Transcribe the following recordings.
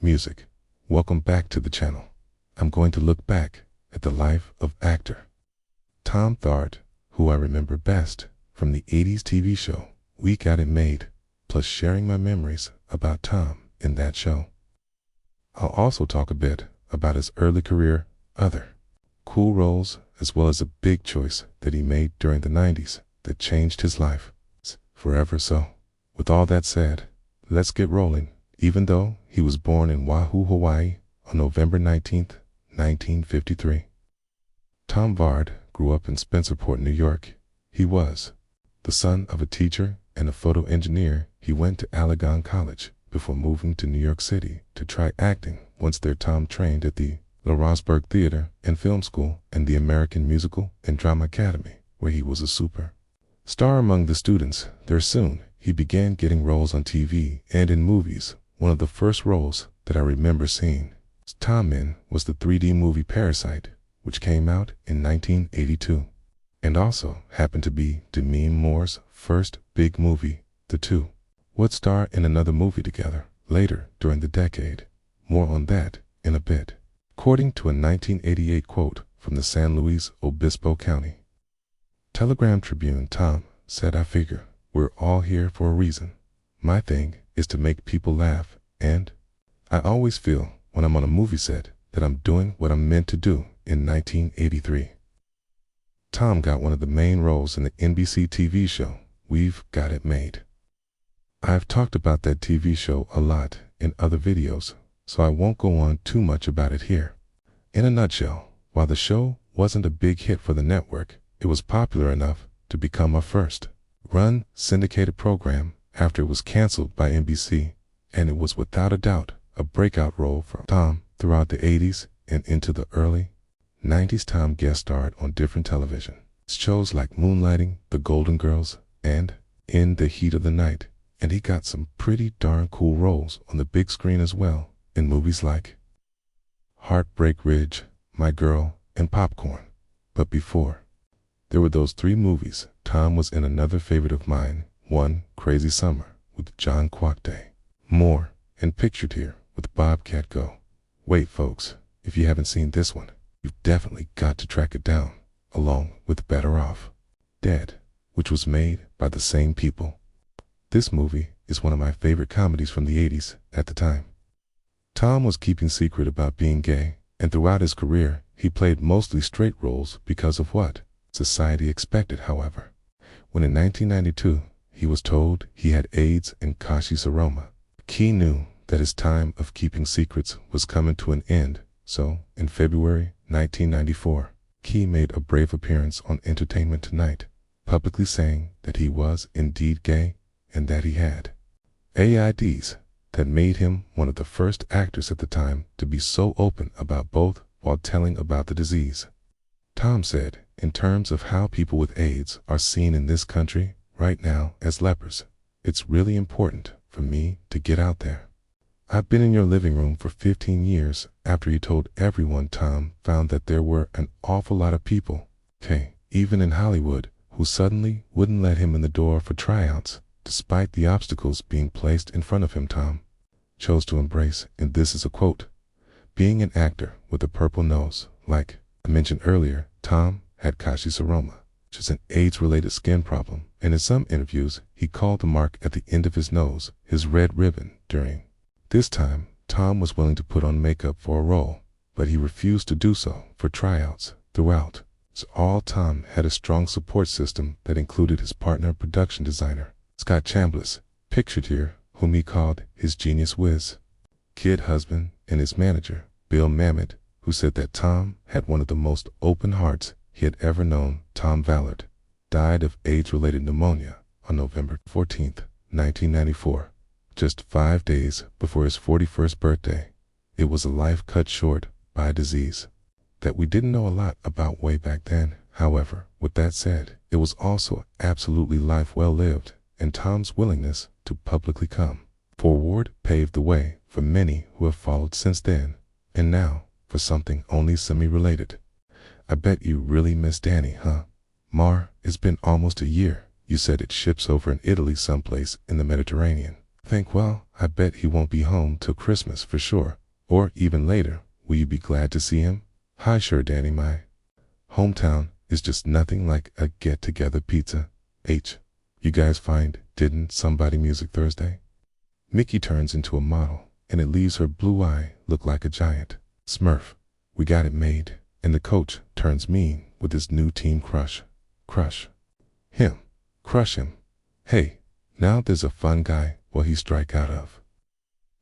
music. Welcome back to the channel. I'm going to look back at the life of actor Tom Villard, who I remember best from the 80s TV show We Got It Made, plus sharing my memories about Tom in that show. I'll also talk a bit about his early career, other cool roles, as well as a big choice that he made during the 90s that changed his life forever. So, with all that said, let's get rolling. Even though he was born in Oahu, Hawaii on November 19th, 1953, Tom Villard grew up in Spencerport, New York. He was the son of a teacher and a photo engineer. He went to Allegan College before moving to New York City to try acting. Once there, Tom trained at the Lawrenceburg Theater and Film School and the American Musical and Drama Academy, where he was a super star among the students. There soon, he began getting roles on TV and in movies. One of the first roles that I remember seeing Tom in was the 3D movie Parasite, which came out in 1982, and also happened to be Demi Moore's first big movie. The two would star in another movie together later during the decade. More on that in a bit. According to a 1988 quote from the San Luis Obispo County Telegram Tribune, Tom said, "I figure we're all here for a reason. My thing is to make people laugh, and I always feel when I'm on a movie set that I'm doing what I'm meant to do." In 1983, Tom got one of the main roles in the NBC TV show We've Got It Made. I've talked about that TV show a lot in other videos, so I won't go on too much about it here. In a nutshell, while the show wasn't a big hit for the network, it was popular enough to become a first-run syndicated program after it was canceled by NBC, and it was without a doubt a breakout role for Tom. Throughout the 80s and into the early 90s, Tom guest starred on different television shows like Moonlighting, The Golden Girls, and In the Heat of the Night, and he got some pretty darn cool roles on the big screen as well, in movies like Heartbreak Ridge, My Girl, and Popcorn. But before there were those three movies, Tom was in another favorite of mine, One Crazy Summer with John Quackday Moore, and pictured here with Bobcat Go. Wait folks, if you haven't seen this one, you've definitely got to track it down, along with Better Off Dead, which was made by the same people. This movie is one of my favorite comedies from the 80s at the time. Tom was keeping secret about being gay, and throughout his career, he played mostly straight roles because of what society expected. However, when in 1992, he was told he had AIDS and Kashi saroma, he knew that his time of keeping secrets was coming to an end. So, in February 1994, he made a brave appearance on Entertainment Tonight, publicly saying that he was indeed gay and that he had AIDS. That made him one of the first actors at the time to be so open about both while telling about the disease. Tom said, "In terms of how people with AIDS are seen in this country right now as lepers, it's really important for me to get out there. I've been in your living room for 15 years." After he told everyone, Tom found that there were an awful lot of people, even in Hollywood, who suddenly wouldn't let him in the door for tryouts. Despite the obstacles being placed in front of him, Tom chose to embrace, and this is a quote, "being an actor with a purple nose." Like I mentioned earlier, Tom had Kashi saroma, which is an AIDS-related skin problem, and in some interviews, he called the mark at the end of his nose his red ribbon. During this time, Tom was willing to put on makeup for a role, but he refused to do so for tryouts. Throughout, all Tom had a strong support system that included his partner, production designer Scott Chambliss, pictured here, whom he called his genius whiz kid husband, and his manager, Bill Mamet, who said that Tom had one of the most open hearts he had ever known. Tom Villard died of AIDS-related pneumonia on November 14th, 1994, just 5 days before his 41st birthday. It was a life cut short by a disease that we didn't know a lot about way back then. However, with that said, it was also absolutely life well lived, and Tom's willingness to publicly come forward paved the way for many who have followed since then. And now, for something only semi-related. I bet you really miss Danny, huh? Mar, it's been almost a year. You said it ships over in Italy someplace in the Mediterranean. Think, well, I bet he won't be home till Christmas for sure, or even later. Will you be glad to see him? Hi, sure, Danny. My hometown is just nothing like a get-together pizza. You guys find Didn't Somebody Music Thursday? Mickey turns into a model, and it leaves her blue eye look like a giant Smurf. We got it made, and the coach turns mean with his new team crush. Crush him. Crush him. Hey, now there's a fun guy will he strike out of.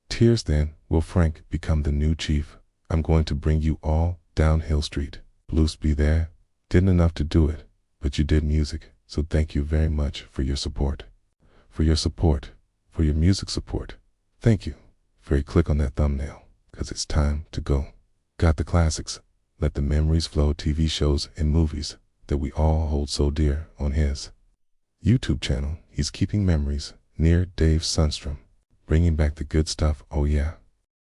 Tears. Then will Frank become the new chief? I'm going to bring you all down Hill Street. Blues be there. Didn't enough to do it, but you did music, so thank you very much for your support. For your music support. Thank you. Click on that thumbnail, cause it's time to go. Got the classics, let the memories flow TV shows and movies that we all hold so dear on his YouTube channel. He's keeping memories near Dave Sundstrom, bringing back the good stuff. Oh yeah.